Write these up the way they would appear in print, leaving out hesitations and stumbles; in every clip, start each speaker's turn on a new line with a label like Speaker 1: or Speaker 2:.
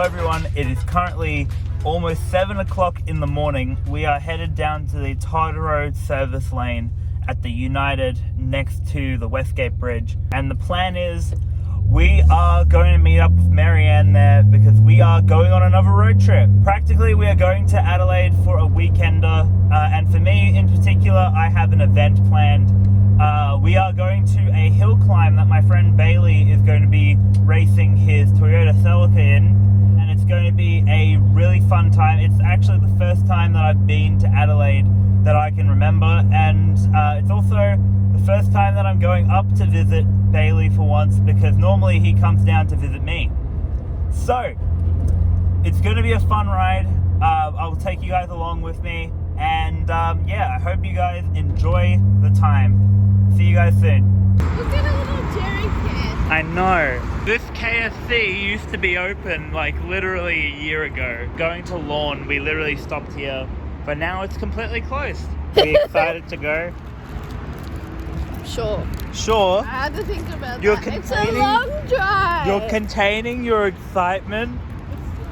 Speaker 1: everyone, it is currently almost 7 o'clock in the morning. We are headed down to the Todd Road service lane at the United next to the Westgate Bridge. And the plan is we are going to meet up with Marianne there because we are going on another road trip. Practically, we are going to Adelaide for a weekender. And for me in particular, I have an event planned. We are going to a hill climb that my friend Bailey is going to be racing his Toyota Celica in. And it's going to be a really fun time. It's actually the first time that I've been to Adelaide that I can remember. And it's also the first time that I'm going up to visit Bailey for once, because normally he comes down to visit me. So it's going to be a fun ride. I'll take you guys along with me, and yeah, I hope you guys enjoy the time. See you guys soon.
Speaker 2: Look at a little jerry can.
Speaker 1: I know. This KFC used to be open like literally a year ago. Going to Lawn, we literally stopped here, but now it's completely closed. Are you excited to go?
Speaker 2: Sure.
Speaker 1: Sure.
Speaker 2: I had to think about
Speaker 1: You're
Speaker 2: that. It's a long drive.
Speaker 1: You're containing your excitement.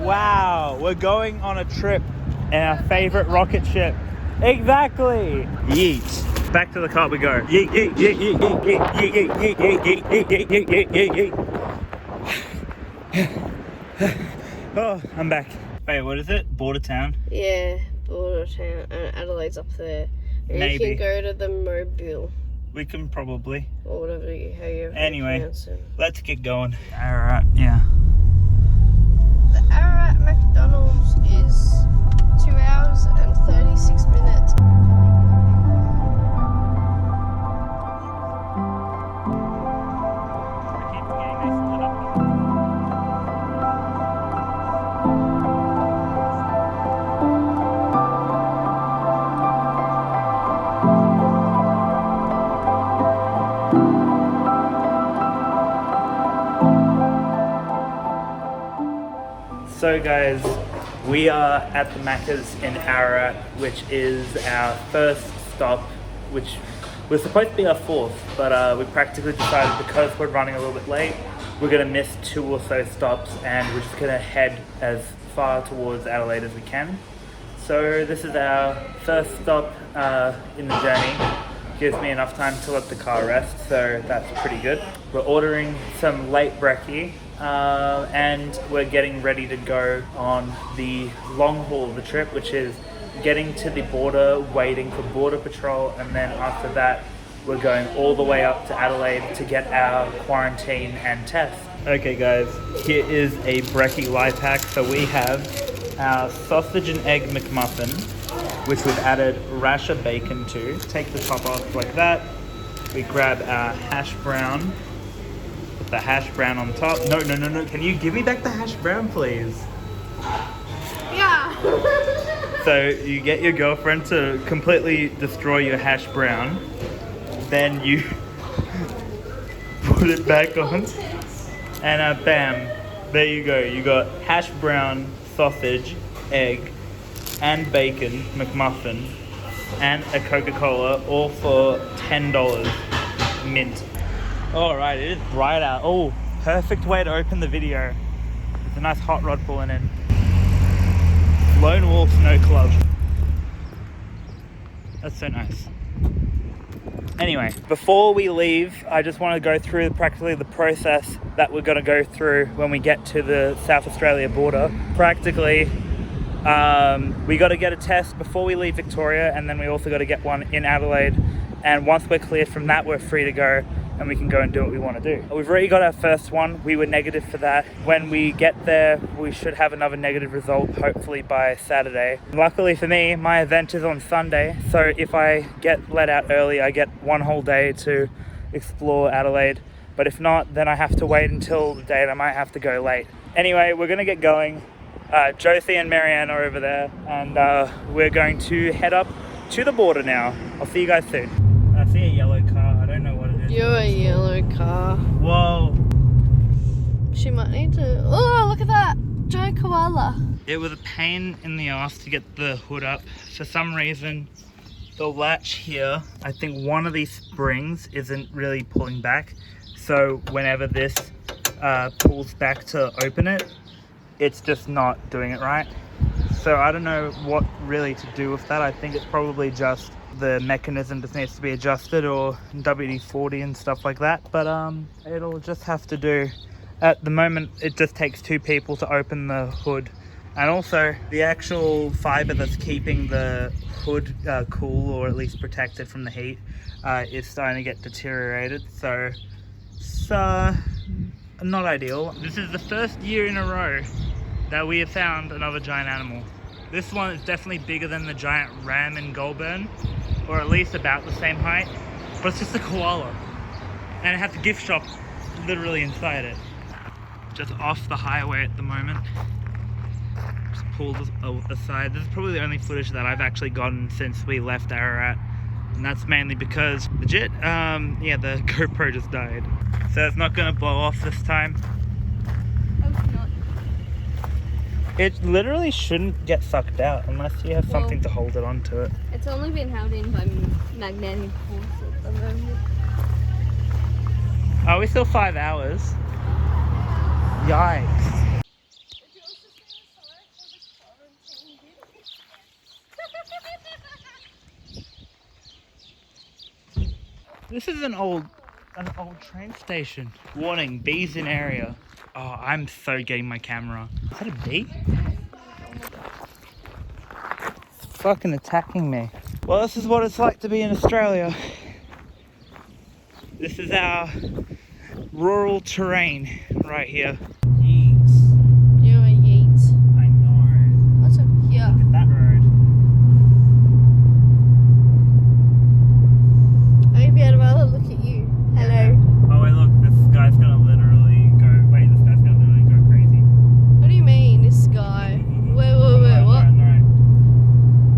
Speaker 1: Wow, we're going on a trip in our favorite rocket ship. Exactly. Yeet. Back to the car we go. Yeet, yeet, yeet, yeet, yeet, yeet, yeet, yeet, yeet, yeet, yeet, yeet, yeet. Oh, I'm back. Wait, what is it? Border town?
Speaker 2: Yeah, Border Town, and Adelaide's up there. And
Speaker 1: Maybe.
Speaker 2: you can go to the Mobile,
Speaker 1: We can probably.
Speaker 2: or whatever how you
Speaker 1: Anyway,
Speaker 2: pronounce it.
Speaker 1: let's get going. Alright, yeah.
Speaker 2: The Ararat McDonald's is 2 hours and 36 minutes.
Speaker 1: So guys, we are at the Macca's in Ararat, which is our first stop, which was supposed to be our fourth, but we practically decided because we're running a little bit late, we're going to miss 2 or so stops, and we're just going to head as far towards Adelaide as we can. So this is our first stop in the journey. Gives me enough time to let the car rest, so that's pretty good. We're ordering some late brekkie. And we're getting ready to go on the long haul of the trip, which is getting to the border, waiting for border patrol, and then after that we're going all the way up to Adelaide to get our quarantine and test. Okay guys, here is a brekkie life hack. So we have our sausage and egg McMuffin, which we've added rasher bacon to. Take the top off like that. We grab our hash brown. The hash brown on top. No. Can you give me back the hash brown, please?
Speaker 2: Yeah.
Speaker 1: So you get your girlfriend to completely destroy your hash brown. Then you put it back on. And bam. There you go. You got hash brown, sausage, egg, and bacon McMuffin, and a Coca-Cola, all for $10 mint. Alright, it is bright out. Oh, perfect way to open the video. It's a nice hot rod pulling in. Lone Wolf Snow Club. That's so nice. Anyway, before we leave, I just want to go through practically the process that we're going to go through when we get to the South Australia border. Practically, we got to get a test before we leave Victoria, and then we also got to get one in Adelaide. And once we're cleared from that, we're free to go, and we can go and do what we want to do. We've already got our first one. We were negative for that. When we get there, we should have another negative result, hopefully by Saturday. Luckily for me, my event is on Sunday, so if I get let out early, I get 1 whole day to explore Adelaide. But if not, then I have to wait until the day, and I might have to go late. Anyway, we're gonna get going. Josie and Marianne are over there, and we're going to head up to the border now. I'll see you guys soon. I see a yellow car. I don't know what it is.
Speaker 2: You're a yellow car.
Speaker 1: Whoa.
Speaker 2: She might need to... Oh, look at that. Joe Koala.
Speaker 1: It was a pain in the ass to get the hood up. For some reason, the latch here, I think one of these springs isn't really pulling back. So whenever this pulls back to open it, it's just not doing it right. So I don't know what really to do with that. I think it's probably just the mechanism just needs to be adjusted, or WD-40 and stuff like that, but it'll just have to do. At the moment it just takes 2 people to open the hood, and also the actual fiber that's keeping the hood cool, or at least protected from the heat, is starting to get deteriorated, so it's not ideal. This is the first year in a row that we have found another giant animal. This one is definitely bigger than the giant ram in Goulburn, or at least about the same height, but it's just a koala, and it has a gift shop literally inside it. Just off the highway at the moment. Just pulled aside. This is probably the only footage that I've actually gotten since we left Ararat, and that's mainly because legit, yeah, the GoPro just died, so it's not gonna blow off this time. It literally shouldn't get sucked out unless you have something to hold it onto it.
Speaker 2: It's only been held in by magnetic force at the moment.
Speaker 1: Oh, we're still 5 hours. Yikes. This is an old train station. Warning, bees in area. Oh, I'm so getting my camera. Is that a bee? It's fucking attacking me. Well, this is what it's like to be in Australia. This is our rural terrain right here. Yeet.
Speaker 2: You're a yeet.
Speaker 1: I know.
Speaker 2: What's up here?
Speaker 1: Look at that road.
Speaker 2: I'd be able to look at you. Hello.
Speaker 1: Oh wait, look, this guy's gonna literally go. Wait, this guy's gonna literally go crazy.
Speaker 2: What do you mean, this guy? Wait, what?
Speaker 1: Alright.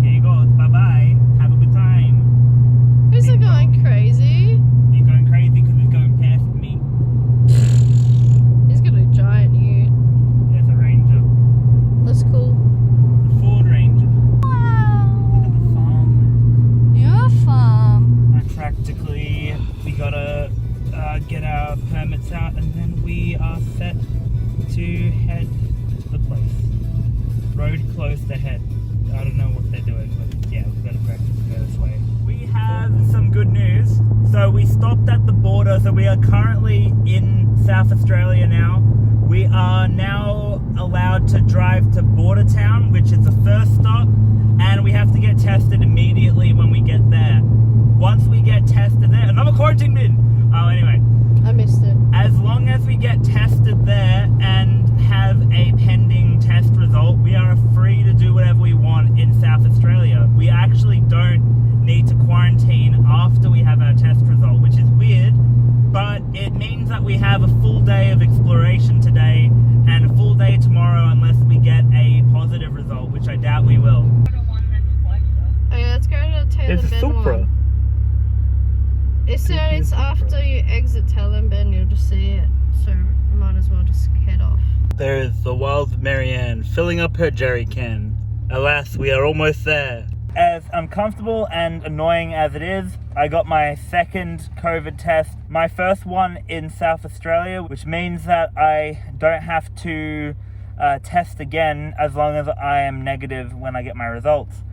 Speaker 1: Here you go. Bye bye. Have a good time.
Speaker 2: Who's going crazy?
Speaker 1: You're going crazy because he's going past me.
Speaker 2: He's got a giant ute.
Speaker 1: There's a ranger.
Speaker 2: That's cool.
Speaker 1: The Ford Ranger.
Speaker 2: Wow.
Speaker 1: Look at the farm.
Speaker 2: Your farm.
Speaker 1: And practically, we gotta get our permits out, and then we are set to head to the place. Road closed ahead. I don't know what they're doing, but yeah, we've got to practically go this way. We have some good news. So we stopped at the border, so we are currently in South Australia now. We are now allowed to drive to Border Town, which is the first stop, and we have to get tested immediately when we get there. Once we get tested there, another quarantine bin! Oh, anyway.
Speaker 2: I missed it.
Speaker 1: As long as we get tested there and have a pending test result, we are free to do whatever we want in South Australia. We actually don't need to quarantine after we have our test result, which is weird, but it means that we have a full day of exploration today and a full day tomorrow unless we get a positive result, which I doubt we will.
Speaker 2: Oh yeah, let's go to Taylor
Speaker 1: It's a
Speaker 2: Bend
Speaker 1: Supra.
Speaker 2: one. It's after you exit Taylor Bend, you'll just see it, so you might as well just head off.
Speaker 1: There is the wild Marianne filling up her jerry can. Alas, we are almost there. As uncomfortable and annoying as it is, I got my second COVID test, my first one in South Australia, which means that I don't have to test again as long as I am negative when I get my results.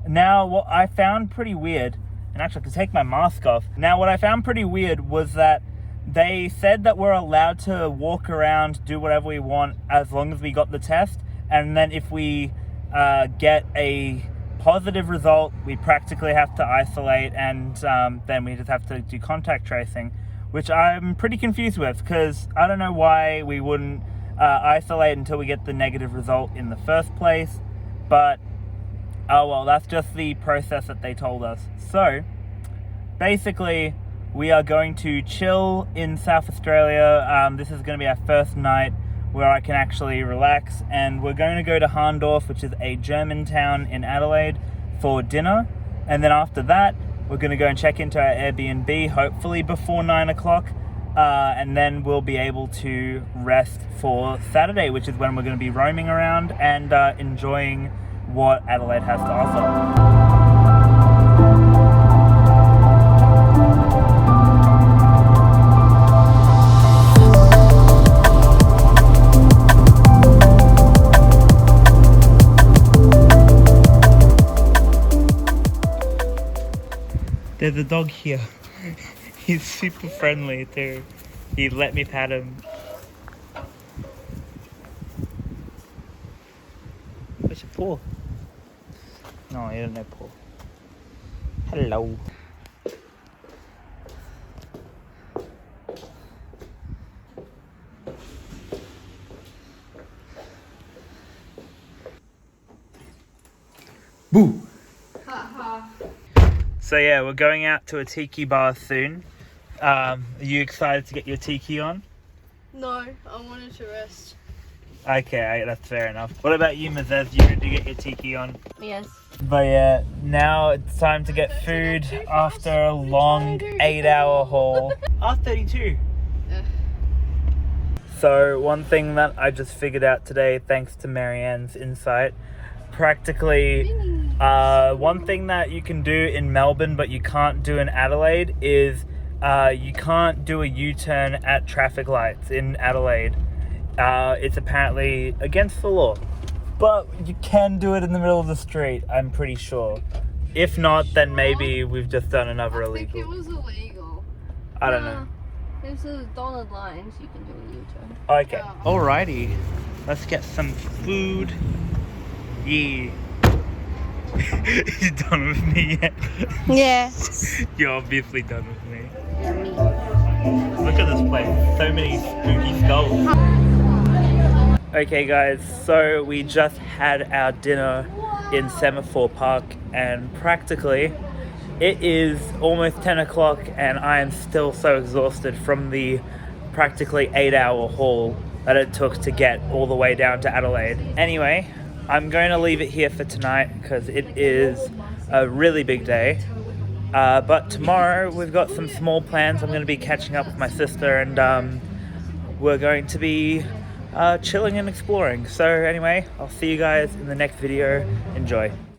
Speaker 1: Now, what I found pretty weird, and actually I can take my mask off. Now, what I found pretty weird was that they said that we're allowed to walk around, do whatever we want as long as we got the test, and then if we get a positive result, we practically have to isolate, and then we just have to do contact tracing, which I'm pretty confused with, because I don't know why we wouldn't isolate until we get the negative result in the first place, but oh well, that's just the process that they told us. So basically, we are going to chill in South Australia. This is going to be our first night where I can actually relax, and we're going to go to Harndorf, which is a German town in Adelaide, for dinner, and then after that we're going to go and check into our Airbnb, hopefully before 9 o'clock, and then we'll be able to rest for Saturday, which is when we're going to be roaming around and enjoying what Adelaide has to offer. There's a dog here. He's super friendly too. He let me pat him. Where's your paw? No, he doesn't have paw. Hello. Boo! So yeah, we're going out to a tiki bar soon. Are you excited to get your tiki on?
Speaker 2: No, I wanted to rest.
Speaker 1: Okay, that's fair enough. What about you, Mazez? You ready to get your tiki on?
Speaker 2: Yes.
Speaker 1: But yeah, now it's time to get food after a long 8-hour haul. R32. So one thing that I just figured out today, thanks to Marianne's insight, practically one thing that you can do in Melbourne but you can't do in Adelaide is you can't do a U-turn at traffic lights in Adelaide. It's apparently against the law, but you can do it in the middle of the street, I'm pretty sure. If not, then maybe we've just done another illegal.
Speaker 2: I think it was illegal.
Speaker 1: I don't know.
Speaker 2: There's a dotted lines, you can do a U-turn.
Speaker 1: Okay. Alrighty, let's get some food. Yeah. You done with me yet?
Speaker 2: Yeah.
Speaker 1: You're obviously done with me. Look at this place. So many spooky skulls. Okay guys, so we just had our dinner in Semaphore Park and practically it is almost 10 o'clock and I am still so exhausted from the practically 8-hour haul that it took to get all the way down to Adelaide. Anyway, I'm going to leave it here for tonight because it is a really big day. But tomorrow we've got some small plans. I'm going to be catching up with my sister and we're going to be chilling and exploring. So anyway, I'll see you guys in the next video. Enjoy.